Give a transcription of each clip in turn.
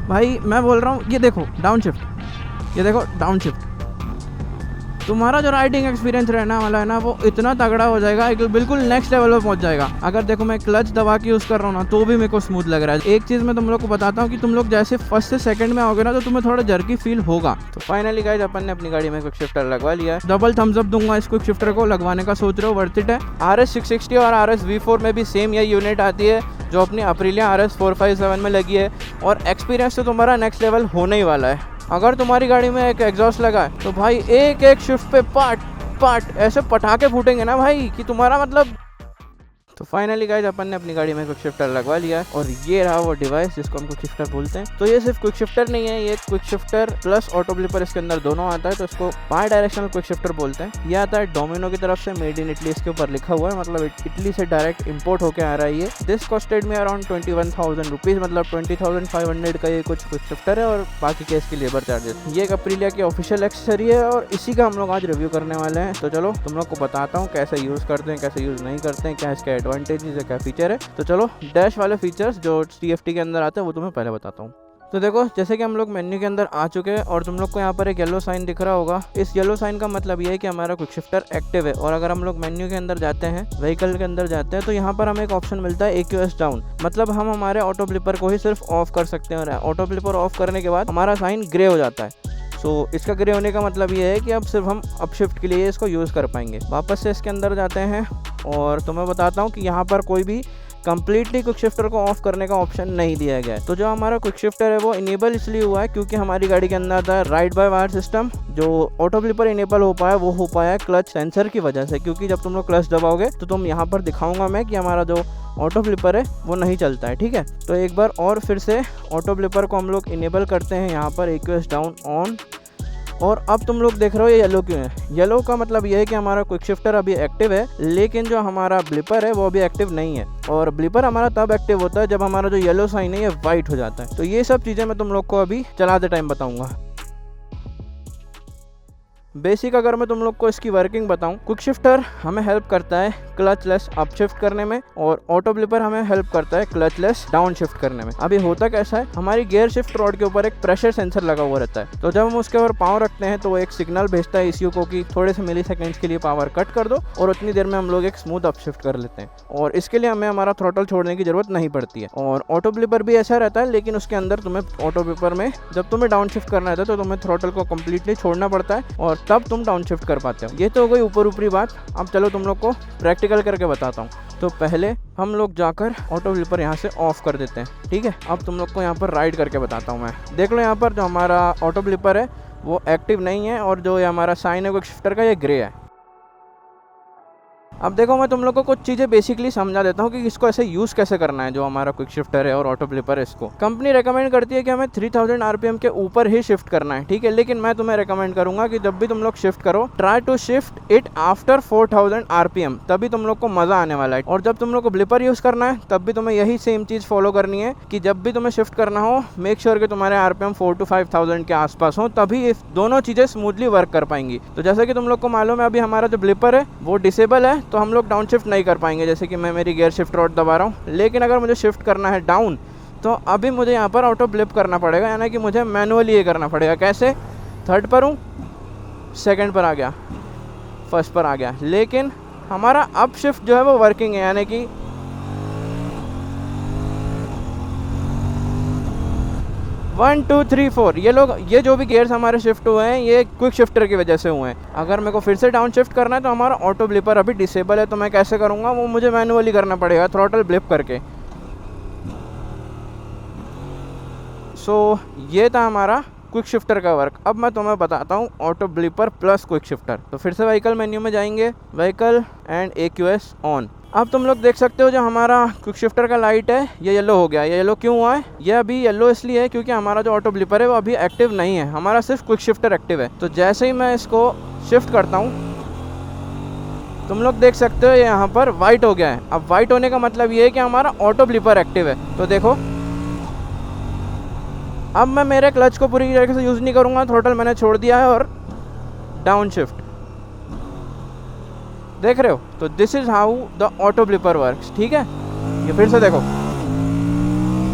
भाई मैं बोल रहा हूँ, ये देखो डाउन शिफ्ट, ये देखो डाउन शिफ्ट, तुम्हारा जो राइडिंग एक्सपीरियंस रहना वाला है ना वो इतना तगड़ा हो जाएगा कि बिल्कुल नेक्स्ट लेवल पे पहुंच जाएगा। अगर देखो मैं क्लच दबा के यूज़ कर रहा हूँ ना तो भी मेरे को स्मूथ लग रहा है। एक चीज़ मैं तुम लोग को बताता हूँ कि तुम लोग जैसे फर्स्ट से सेकंड में आओगे ना तो तुम्हें थोड़ा जर्की फील होगा। तो फाइनली गाइस अपन ने अपनी गाड़ी में क्विक शिफ्टर लगवा लिया है। डबल थम्स अप दूंगा इस क्विक शिफ्टर को, लगवाने का सोच रहे हो वर्थ इट है। RS 660 और RS V4 में भी सेम यही यूनिट आती है जो अपनी अप्रिलिया RS 457 में लगी है, और एक्सपीरियंस तो तुम्हारा नेक्स्ट लेवल होने ही वाला है। अगर तुम्हारी गाड़ी में एक एग्जॉस्ट लगा है तो भाई एक एक शिफ्ट पे पार्ट ऐसे पटाखे फूटेंगे ना भाई कि तुम्हारा मतलब। तो फाइनली गाइस अपन ने अपनी गाड़ी में क्विक शिफ्टर लगवा लिया है, और ये रहा वो डिवाइस जिसको हम क्विक शिफ्टर बोलते हैं। तो ये सिर्फ क्विक शिफ्टर नहीं है, ये quick shifter plus auto blipper इसके अंदर दोनों आता है, तो इसको बाय डायरेक्शनल क्विक शिफ्टर बोलते हैं। ये आता है डोमिनो की तरफ से, मेड इन इटली इसके ऊपर लिखा हुआ है, मतलब इटली से डायरेक्ट इम्पोर्ट होकर आ रहा है ये। दिस कॉस्टेड में अराउंड 21,000 रुपीज़, मतलब 20,500 का ये कुछ क्विक शिफ्टर है, और बाकी के इसकी लेबर चार्जेस। ये एक अप्रिलिया की ऑफिशियल एक्सेसरी है और इसी का हम लोग आज रिव्यू करने वाले हैं। तो चलो तुम लोग को बताता हूँ कैसे यूज़ करते हैं, कैसे यूज़ नहीं करते हैं, क्या इसका एडवांटेज है, क्या फीचर है। तो चलो डैश वाले फीचर्स जो TFT के अंदर आते हैं वो तुम्हें पहले बताता हूँ। तो देखो जैसे कि हम लोग मेन्यू के अंदर आ चुके हैं और तुम लोग को यहाँ पर एक येलो साइन दिख रहा होगा। इस येलो साइन का मतलब ये है कि हमारा क्विक शिफ्टर एक्टिव है। और अगर हम लोग मेन्यू के अंदर जाते हैं, व्हीकल के अंदर जाते हैं, तो यहाँ पर हमें एक ऑप्शन मिलता है AQS डाउन, मतलब हम हमारे ऑटो ब्लिपर को ही सिर्फ ऑफ कर सकते हैं, और ऑटो ब्लिपर ऑफ करने के बाद हमारा साइन ग्रे हो जाता है। इसका ग्रे होने का मतलब ये है कि अब सिर्फ हम अपशिफ्ट के लिए इसको यूज़ कर पाएंगे। वापस से इसके अंदर जाते हैं और तुम्हें बताता हूँ कि यहाँ पर कोई भी कंप्लीटली क्विक शिफ्टर को ऑफ करने का ऑप्शन नहीं दिया गया है। तो जो हमारा क्विक शिफ्टर है वो इनेबल इसलिए हुआ है क्योंकि हमारी गाड़ी के अंदर था राइड बाय वायर सिस्टम। जो ऑटो ब्लिपर इनेबल हो पाया वो हो पाया क्लच सेंसर की वजह से, क्योंकि जब तुम लोग क्लच दबाओगे तो तुम यहाँ पर दिखाऊंगा मैं कि हमारा जो ऑटो ब्लिपर है वो नहीं चलता है। ठीक है, तो एक बार और फिर से ऑटो ब्लिपर को हम लोग इनेबल करते हैं यहाँ पर AQS डाउन ऑन। और अब तुम लोग देख रहे हो ये येलो क्यों है। येलो का मतलब ये है कि हमारा क्विक शिफ्टर अभी एक्टिव है, लेकिन जो हमारा ब्लिपर है वो अभी एक्टिव नहीं है। और ब्लिपर हमारा तब एक्टिव होता है जब हमारा जो येलो साइन है ये वाइट हो जाता है। तो ये सब चीज़ें मैं तुम लोग को अभी चलाते टाइम बताऊंगा। बेसिक अगर मैं तुम लोग को इसकी वर्किंग बताऊं, क्विक शिफ्टर हमें हेल्प करता है क्लचलेस अप शिफ्ट करने में, और ऑटो ब्लिपर हमें हेल्प करता है क्लचलेस डाउन शिफ्ट करने में। अभी होता कैसा है, हमारी गियर शिफ्ट रॉड के ऊपर एक प्रेशर सेंसर लगा हुआ रहता है, तो जब हम उसके ऊपर पाँव रखते हैं तो वो एक सिग्नल भेजता है ECU को कि थोड़े से मिली सेकेंड्स के लिए पावर कट कर दो, और उतनी देर में हम लोग एक स्मूथ अप शिफ्ट कर लेते हैं, और इसके लिए हमें हमारा थ्रोटल छोड़ने की जरूरत नहीं पड़ती है। और ऑटो ब्लिपर भी ऐसा रहता है, लेकिन उसके अंदर तुम्हें ऑटो ब्लिपर में जब तुम्हें डाउन शिफ्ट करना रहता है तो तुम्हें थ्रोटल को कम्प्लीटली छोड़ना पड़ता है, और तब तुम डाउन शिफ्ट कर पाते हो। ये तो हो गई ऊपर ऊपरी बात। अब चलो तुम लोग को प्रैक्टिकल करके बताता हूँ। तो पहले हम लोग जाकर ऑटो ब्लिपर यहाँ से ऑफ कर देते हैं। ठीक है, अब तुम लोग को यहाँ पर राइड करके बताता हूँ मैं। देख लो यहाँ पर जो हमारा ऑटो ब्लिपर है वो एक्टिव नहीं है, और जो ये हमारा साइन है क्विक शिफ्टर का ये ग्रे है। अब देखो मैं तुम लोग को कुछ चीज़ें बेसिकली समझा देता हूँ कि इसको ऐसे यूज़ कैसे करना है। जो हमारा क्विक शिफ्टर है और ऑटो ब्लिपर है, इसको कंपनी रेकमेंड करती है कि हमें 3000 RPM के ऊपर ही शिफ्ट करना है। ठीक है, लेकिन मैं तुम्हें रेकमेंड करूंगा कि जब भी तुम लोग शिफ्ट करो, try to shift it after 4000 RPM, तभी तुम लोग को मज़ा आने वाला है। और जब तुम लोग को ब्लिपर यूज़ करना है तब भी तुम्हें यही सेम चीज़ फॉलो करनी है कि जब भी तुम्हें शिफ्ट करना हो, मेक श्योर कि तुम्हारे RPM 4 to 5000 के आसपास हो, तभी दोनों चीज़ें स्मूथली वर्क कर पाएंगी। तो जैसे कि तुम लोग को मालूम है अभी हमारा जो ब्लिपर है वो डिसेबल है, तो हम लोग डाउन शिफ्ट नहीं कर पाएंगे। जैसे कि मैं मेरी गियर शिफ्ट रॉड दबा रहा हूँ, लेकिन अगर मुझे शिफ्ट करना है डाउन तो अभी मुझे यहाँ पर ऑटो ब्लिप करना पड़ेगा, यानी कि मुझे मैनुअली ये करना पड़ेगा। कैसे, थर्ड पर हूँ, सेकंड पर आ गया, फर्स्ट पर आ गया, लेकिन हमारा अप शिफ्ट जो है वो वर्किंग है, यानी कि 1 2 3 4 ये जो भी गियर्स हमारे शिफ्ट हुए हैं ये क्विक शिफ्टर की वजह से हुए हैं। अगर मेरे को फिर से डाउन शिफ्ट करना है तो हमारा ऑटो ब्लिपर अभी डिसेबल है, तो मैं कैसे करूँगा, वो मुझे मैनुअली करना पड़ेगा थ्रॉटल ब्लिप करके। ये था हमारा क्विक शिफ्टर का वर्क। अब मैं तुम्हें बताता हूँ auto blipper plus quick shifter. तो फिर से व्हीकल मेन्यू में जाएंगे, व्हीकल एंड AQS ऑन। अब तुम लोग देख सकते हो जो हमारा क्विक शिफ्टर का लाइट है ये येलो हो गया। ये येलो क्यों हुआ है, ये अभी येलो इसलिए है क्योंकि हमारा जो ऑटो ब्लिपर है वो अभी एक्टिव नहीं है, हमारा सिर्फ क्विक शिफ्टर एक्टिव है। तो जैसे ही मैं इसको शिफ्ट करता हूँ तुम लोग देख सकते हो ये यहाँ पर वाइट हो गया है। अब वाइट होने का मतलब ये है कि हमारा ऑटो ब्लिपर एक्टिव है। तो देखो अब मैं मेरे क्लच को पूरी तरीके से यूज़ नहीं करूँगा, थ्रोटल मैंने छोड़ दिया है और डाउन शिफ्ट, देख रहे हो। तो this is how the auto blipper works. ठीक है, ये फिर से देखो,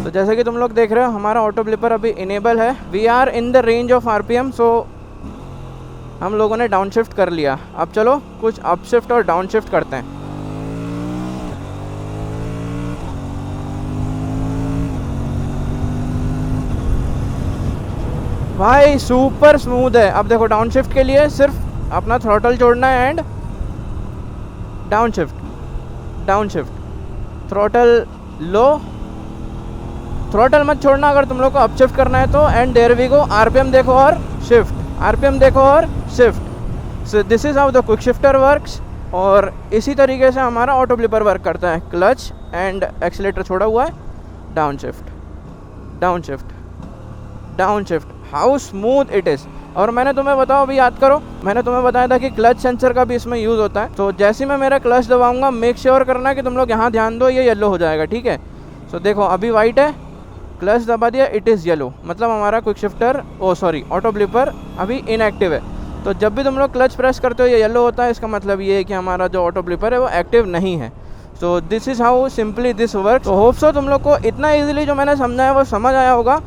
तो जैसे कि तुम लोग देख रहे हो हमारा ऑटो ब्लिपर अभी इनेबल है। We are in the range of RPM, so हम लोगों ने डाउन शिफ्ट कर लिया। अब चलो कुछ अप शिफ्ट और डाउन शिफ्ट करते हैं। भाई सुपर स्मूथ है। अब देखो डाउन शिफ्ट के लिए सिर्फ अपना थ्रॉटल छोड़ना है and down shift, throttle low, throttle मत छोड़ना अगर तुम लोग को अप शिफ्ट करना है तो। And there we go, RPM देखो और शिफ्ट, आरपीएम देखो और shift. So this is how the quick shifter works. और इसी तरीके से हमारा ऑटो ब्लिपर वर्क करता है। क्लच एंड एक्सीलेटर छोड़ा हुआ है, down shift, down shift, down shift. How smooth it is. और मैंने तुम्हें बताओ, अभी याद करो, मैंने तुम्हें बताया था कि क्लच सेंसर का भी इसमें यूज़ होता है। तो जैसे मैं मेरा क्लच दबाऊंगा, मेक श्योर करना कि तुम लोग यहाँ ध्यान दो, ये येलो हो जाएगा, ठीक है। सो देखो अभी वाइट है, क्लच दबा दिया, इट इज़ येलो, मतलब हमारा क्विक शिफ्टर ऑटो ब्लिपर अभी इनएक्टिव है। तो जब भी तुम लोग क्लच प्रेस करते हो ये येलो होता है, इसका मतलब ये है कि हमारा जो ऑटो ब्लिपर है वो एक्टिव नहीं है। So this is how simply this work. तो होप सो तुम लोग को इतना ईजिली जो मैंने समझाया वो समझ आया होगा।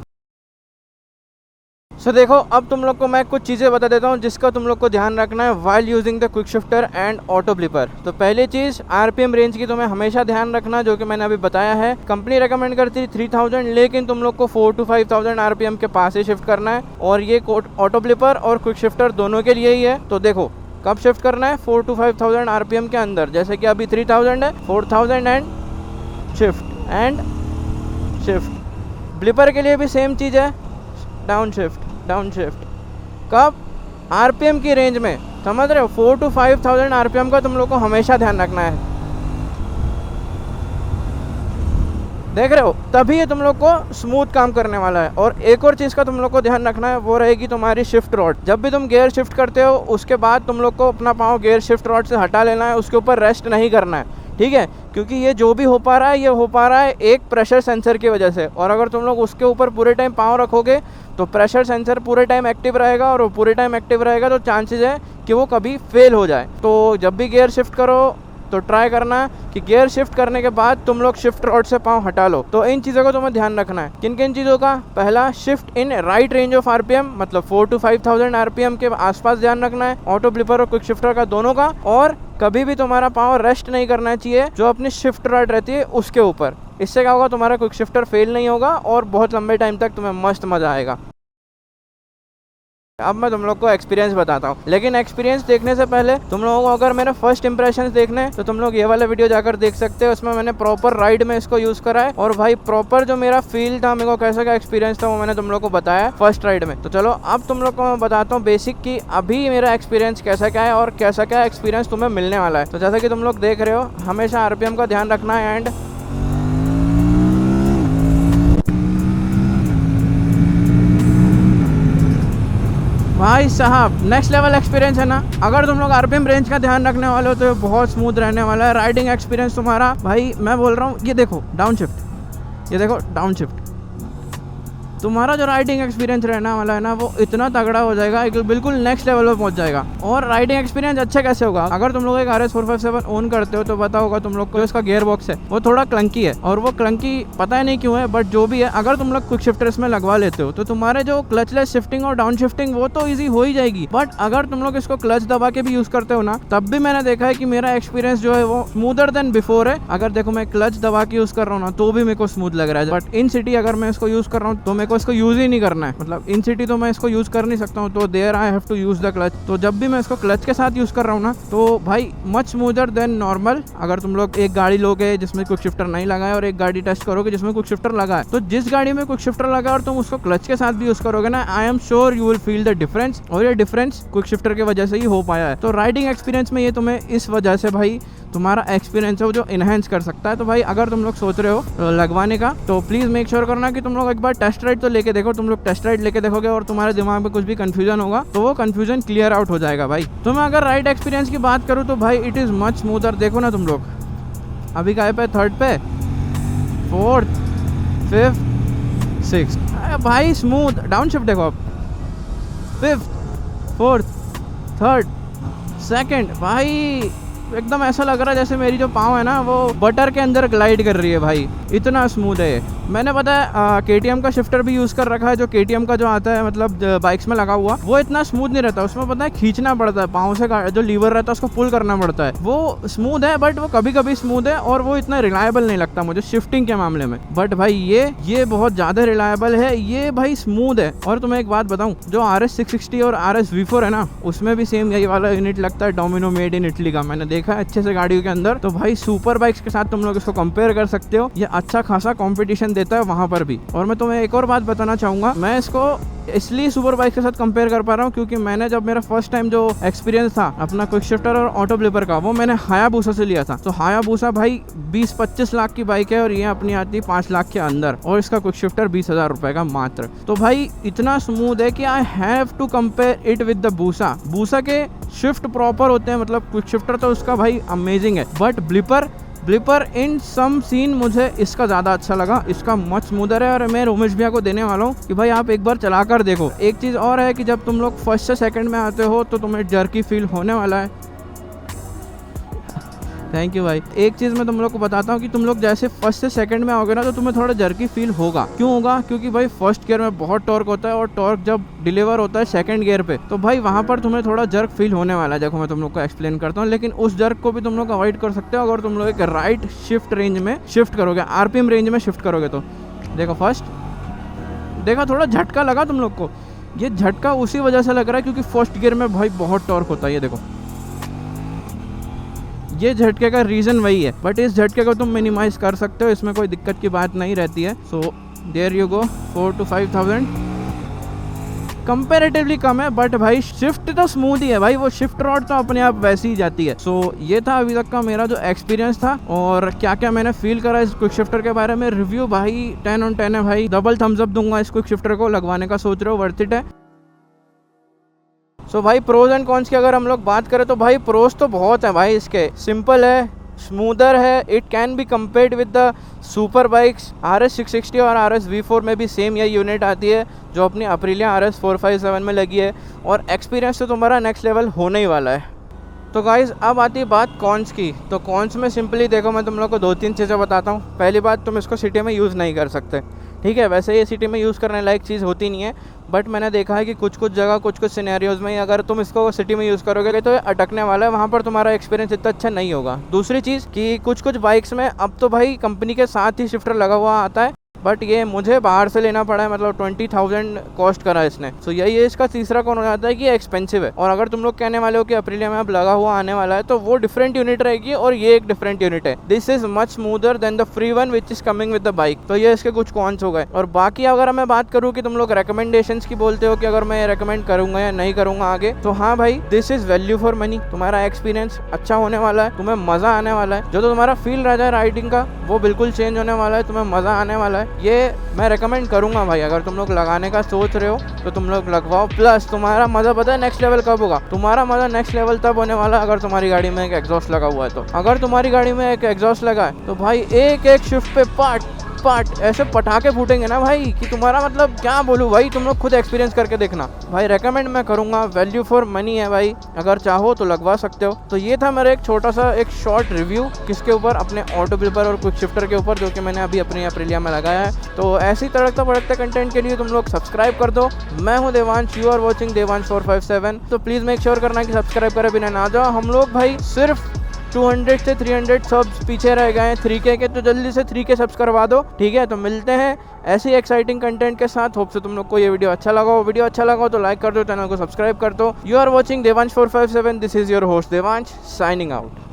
सो देखो अब तुम लोग को मैं कुछ चीज़ें बता देता हूँ जिसका तुम लोग को ध्यान रखना है while using the quick shifter and auto blipper. तो पहली चीज़, आरपीएम रेंज की तुम्हें हमेशा ध्यान रखना, जो कि मैंने अभी बताया है। कंपनी रेकमेंड करती है 3000, लेकिन तुम लोग को 4 to 5000 आरपीएम के पास ही शिफ्ट करना है। और ये ऑटो ब्लिपर और क्विक शिफ्टर दोनों के लिए ही है। तो देखो कब शिफ्ट करना है, 4 to 5000 आरपीएम के अंदर। जैसे कि अभी 3000 है, 4000 एंड शिफ्ट। ब्लिपर के लिए भी सेम चीज़ है, डाउन शिफ्ट, डाउन शिफ्ट। कब, आरपीएम की रेंज में, समझ रहे हो। 4 to 5000 आरपीएम का तुम लोग को हमेशा ध्यान रखना है, देख रहे हो, तभी ये तुम लोग को स्मूथ काम करने वाला है। और एक और चीज़ का तुम लोग को ध्यान रखना है, वो रहेगी तुम्हारी शिफ्ट रॉड। जब भी तुम गियर शिफ्ट करते हो उसके बाद तुम लोग को अपना पाँव गियर शिफ्ट रॉड से हटा लेना है, उसके ऊपर रेस्ट नहीं करना है, ठीक है। क्योंकि ये जो भी हो पा रहा है, ये हो पा रहा है एक प्रेशर सेंसर की वजह से। और अगर तुम लोग उसके ऊपर पूरे टाइम पाँव रखोगे तो प्रेशर सेंसर पूरे टाइम एक्टिव रहेगा, और वो पूरे टाइम एक्टिव रहेगा तो चांसेस है कि वो कभी फेल हो जाए। तो जब भी गियर शिफ्ट करो तो ट्राई करना कि गियर शिफ्ट करने के बाद तुम लोग शिफ्ट रॉड से पाँव हटा लो। तो इन चीज़ों का तुम्हें ध्यान रखना है। किन किन चीज़ों का, पहला shift in right range of RPM, मतलब 4 to 5000 आरपीएम के आसपास ध्यान रखना है, ऑटो ब्लिपर और क्विक शिफ्टर का दोनों का। और कभी भी तुम्हारा पाँव रेस्ट नहीं करना चाहिए जो अपनी शिफ्ट रॉड रहती है उसके ऊपर। इससे क्या होगा, तुम्हारा क्विक शिफ्टर फेल नहीं होगा और बहुत लंबे टाइम तक तुम्हें मस्त मज़ा आएगा। अब मैं तुम लोग को एक्सपीरियंस बताता हूँ, लेकिन एक्सपीरियंस देखने से पहले तुम लोगों को अगर मेरे फर्स्ट इंप्रेशंस देखने हैं तो तुम लोग ये वाला वीडियो जाकर देख सकते हो। उसमें मैंने प्रॉपर राइड में इसको यूज़ करा है, और भाई प्रॉपर जो मेरा फील था, मेरे को कैसा का एक्सपीरियंस था, वो मैंने तुम लोग को बताया फर्स्ट राइड में। तो चलो अब तुम लोग को मैं बताता हूँ बेसिक कि अभी मेरा एक्सपीरियंस कैसा क्या है और कैसा क्या एक्सपीरियंस तुम्हें मिलने वाला है। तो जैसा कि तुम लोग देख रहे हो, हमेशा आरपीएम का ध्यान रखना है। एंड भाई साहब नेक्स्ट लेवल एक्सपीरियंस है ना। अगर तुम लोग आरपीएम रेंज का ध्यान रखने वाले हो तो बहुत स्मूथ रहने वाला है राइडिंग एक्सपीरियंस तुम्हारा। भाई मैं बोल रहा हूँ, ये देखो डाउन शिफ्ट, ये देखो डाउन शिफ्ट, तुम्हारा जो राइडिंग एक्सपीरियंस रहने वाला है ना वो इतना तगड़ा हो जाएगा, एक बिल्कुल नेक्स्ट लेवल पर पहुंच जाएगा। और राइडिंग एक्सपीरियंस अच्छा कैसे होगा, अगर तुम लोग एक RS457 ओन करते हो तो पता होगा तुम लोग को इसका गियर बॉक्स है वो थोड़ा क्लंकी है, और वो क्लंकी पता नहीं क्यों है, बट जो भी है, अगर तुम लोग क्विक शिफ्टर इसमें लगवा लेते हो तो तुम्हारे जो क्लचलेस शिफ्टिंग और डाउन शिफ्टिंग वो तो ईजी हो ही जाएगी। बट अगर तुम लोग इसको क्लच दबा के भी यूज करते हो ना, तब भी मैंने देखा है कि मेरा एक्सपीरियंस जो है वो स्मूदर देन बिफोर है। अगर देखो मैं क्लच दबा के यूज कर रहा हूँ ना तो भी मेरे को स्मूथ लग रहा है, बट इन सिटी अगर मैं इसको यूज कर रहा हूँ तो मेरे को इसको यूज ही नहीं करना है, मतलब इन सिटी तो मैं इसको यूज कर नहीं सकता हूँ, तो there I have to use the clutch. तो जब भी मैं इसको क्लच के साथ यूज कर रहा हूँ ना तो भाई मच स्मूदर देन नॉर्मल। अगर तुम लोग एक गाड़ी लोगे जिसमें क्विक शिफ्टर नहीं लगा है और एक गाड़ी टेस्ट करोगे जिसमें क्विक शिफ्टर लगा है, तो जिस गाड़ी में क्विक शिफ्टर लगा और तुम उसको क्लच के साथ भी यूज करोगे ना, I am sure you will feel the difference. और ये डिफरेंस क्विक शिफ्टर की वजह से ही हो पाया है। तो राइडिंग एक्सपीरियंस में ये तुम्हें इस वजह से भाई तुम्हारा एक्सपीरियंस है वो जो इनहेंस कर सकता है। तो भाई अगर तुम लोग सोच रहे हो लगवाने का तो प्लीज़ मेक श्योर करना कि तुम लोग एक बार टेस्ट राइड तो लेके देखो। तुम लोग टेस्ट राइड लेके देखोगे और तुम्हारे दिमाग में कुछ भी कंफ्यूजन होगा तो वो कंफ्यूजन क्लियर आउट हो जाएगा भाई। तो मैं अगर राइड एक्सपीरियंस की बात करूँ तो भाई इट इज़ मच स्मूदर। देखो ना तुम लोग अभी काय पे, थर्ड पे, फोर्थ, फिफ्थ, सिक्स, भाई स्मूथ। डाउन शिफ्ट देखो आप, फिफ्थ, फोर्थ, थर्ड, सेकंड, भाई एकदम ऐसा लग रहा है जैसे मेरी जो पाँव है ना वो बटर के अंदर ग्लाइड कर रही है भाई, इतना स्मूथ है ये। मैंने पता है KTM का शिफ्टर भी यूज़ कर रखा है, जो KTM का जो आता है मतलब बाइक्स में लगा हुआ, वो इतना स्मूथ नहीं रहता, उसमें पता है खींचना पड़ता है पाँव से, जो लीवर रहता है उसको पुल करना पड़ता है। वो स्मूथ है बट वो कभी कभी स्मूथ है और वो इतना रिलायबल नहीं लगता मुझे शिफ्टिंग के मामले में। बट भाई ये बहुत ज़्यादा रिलायबल है, ये भाई स्मूथ है। और तुम्हें एक बात बताऊँ, जो RS 660 और RS V4 है ना, उसमें भी सेम यही वाला यूनिट लगता है, डोमिनो मेड इन इटली का, मैंने देखा है अच्छे से गाड़ियों के अंदर। तो भाई सुपर बाइक्स के साथ तुम लोग इसको कंपेयर कर सकते हो, ये अच्छा खासा कंपटीशन देता है वहाँ पर भी। और मैं तुम्हें एक और बात बताना चाहूँगा, मैं इसको इसलिए सुपर बाइक के साथ कंपेयर कर पा रहा हूँ क्योंकि मैंने जब मेरा फर्स्ट टाइम जो एक्सपीरियंस था अपना क्विक शिफ्टर और ऑटो ब्लिपर का, वो मैंने हायाबुसा से लिया था। तो हायाबुसा भाई 20-25 लाख की बाइक है और ये अपनी आती है 5 लाख के अंदर, और इसका क्विक शिफ्टर 20,000 रुपए का मात्र। तो भाई इतना स्मूथ है कि I have to compare it with the Busa. Busa के शिफ्ट प्रॉपर होते हैं, मतलब क्विक शिफ्टर तो उसका भाई अमेजिंग है, but blipper in some scene मुझे इसका ज़्यादा अच्छा लगा, इसका मच स्मूदर है। और मैं रोमेश भैया को देने वाला हूँ कि भाई आप एक बार चला कर देखो। एक चीज़ और है कि जब तुम लोग फर्स्ट से सेकंड में आते हो तो तुम्हें जर्की फील होने वाला है। थैंक यू भाई। एक चीज़ मैं तुम लोग को बताता हूँ कि तुम लोग जैसे फर्स्ट से सेकंड में आओगे ना तो तुम्हें थोड़ा जर्की फील होगा। क्यों होगा? क्योंकि भाई फर्स्ट गियर में बहुत टॉर्क होता है और टॉर्क जब डिलीवर होता है सेकंड गियर पे, तो भाई वहाँ पर तुम्हें थोड़ा जर्क फील होने वाला है। देखो मैं तुम लोग को एक्सप्लेन करता हूँ, लेकिन उस जर्क को भी तुम लोग अवॉइड कर सकते हो अगर तुम लोग एक राइट शिफ्ट रेंज में शिफ्ट करोगे, RPM रेंज में शिफ्ट करोगे। तो देखो फर्स्ट, देखो थोड़ा झटका लगा तुम लोग को, ये झटका उसी वजह से लग रहा है क्योंकि फर्स्ट गियर में भाई बहुत टॉर्क होता है। ये देखो, ये झटके का रीज़न वही है, बट इस झटके को तुम मिनिमाइज कर सकते हो, इसमें कोई दिक्कत की बात नहीं रहती है। So there you go, 4 to 5,000 comparatively कम है, बट भाई शिफ्ट तो स्मूथ ही है भाई, वो शिफ्ट रॉड तो अपने आप वैसी ही जाती है। सो ये था अभी तक का मेरा जो एक्सपीरियंस था और क्या क्या मैंने फील करा इस क्विक शिफ्टर के बारे में। रिव्यू भाई 10 on 10 है भाई, डबल थम्स अप दूंगा इस क्विक शिफ्टर को। लगवाने का सोच रहे हो, वर्थ इट है। सो भाई प्रोज एंड कॉन्स की अगर हम लोग बात करें तो भाई प्रोज तो बहुत है भाई इसके। सिंपल है, स्मूदर है, it can be compared with the super bikes. RS 660 और RS V4 में भी सेम यही यूनिट आती है जो अपनी अप्रिलिया RS 457 में लगी है, और एक्सपीरियंस तो तुम्हारा नेक्स्ट लेवल होने ही वाला है। तो गाइज़ अब आती है बात कॉन्स की। तो कॉन्स में सिंपली देखो मैं तुम लोग को 2-3 चीज़ें बताता हूँ। पहली बात, तुम इसको सिटी में यूज़ नहीं कर सकते, ठीक है। वैसे ये सिटी में यूज़ करने लायक चीज़ होती नहीं है, बट मैंने देखा है कि कुछ जगह कुछ सिनेरियोज़ में अगर तुम इसको सिटी में यूज़ करोगे तो ये अटकने वाला है, वहाँ पर तुम्हारा एक्सपीरियंस इतना अच्छा नहीं होगा। दूसरी चीज़ कि कुछ बाइक्स में अब तो भाई कंपनी के साथ ही शिफ्टर लगा हुआ आता है, बट ये मुझे बाहर से लेना पड़ा है, मतलब 20,000 कॉस्ट करा इसने। सो यही है इसका तीसरा कौन हो जाता है कि ये एक्सपेंसिव है। और अगर तुम लोग कहने वाले हो कि अप्रिलिया में अब लगा हुआ आने वाला है, तो वो डिफरेंट यूनिट रहेगी और ये एक डिफरेंट यूनिट है। This is much smoother than the free one which is coming with the bike. तो ये इसके कुछ कॉन्स हो गए। और बाकी अगर मैं बात करूँ कि तुम लोग रिकमेंडेशंस की बोलते हो कि अगर मैं रिकमेंड करूंगा या नहीं करूंगा आगे, तो हाँ भाई this is value for money. तुम्हारा एक्सपीरियंस अच्छा होने वाला है, तुम्हें मजा आने वाला है, जो तो तुम्हारा फील रह जाए राइडिंग का वो बिल्कुल चेंज होने वाला है, तुम्हें मजा आने वाला है। ये मैं रेकमेंड करूंगा भाई। अगर तुम लोग लगाने का सोच रहे हो तो तुम लोग लगवाओ। प्लस तुम्हारा मजा पता है नेक्स्ट लेवल कब होगा? तुम्हारा मजा नेक्स्ट लेवल तब होने वाला अगर तुम्हारी गाड़ी में एक एग्जॉस्ट लगा हुआ है। तो अगर तुम्हारी गाड़ी में एक एग्जॉस्ट लगा है तो भाई एक शिफ्ट पे पार्ट ऐसे पटाखे फूटेंगे ना भाई कि तुम्हारा मतलब क्या बोलूं भाई, तुम लोग खुद एक्सपीरियंस करके देखना भाई। रेकमेंड मैं करूंगा, वैल्यू फॉर मनी है भाई, अगर चाहो तो लगवा सकते हो। तो ये था मेरा एक छोटा सा एक शॉर्ट रिव्यू किसके ऊपर, अपने ऑटो ब्लिपर और क्विक शिफ्टर के ऊपर, जो कि मैंने अभी अपनी अप्रिलिया में लगाया है। तो ऐसी तड़कता भड़कते कंटेंट के लिए तुम लोग सब्सक्राइब कर दो। मैं हूँ Devansh, you are watching Devansh 457। तो प्लीज़ मेक श्योर करना कि सब्सक्राइब करे बिना ना जाओ। हम लोग भाई सिर्फ 200 से 300 सब्स पीछे रह गए हैं 3K के, तो जल्दी से 3K सब्स करवा दो, ठीक है। तो मिलते हैं ऐसे एक्साइटिंग कंटेंट के साथ। होप से तुम लोग को ये वीडियो अच्छा लगा हो। वीडियो अच्छा लगा हो तो लाइक कर दो, चैनल को सब्सक्राइब कर दो। You are watching Devansh 457। This is your host Devansh, signing out.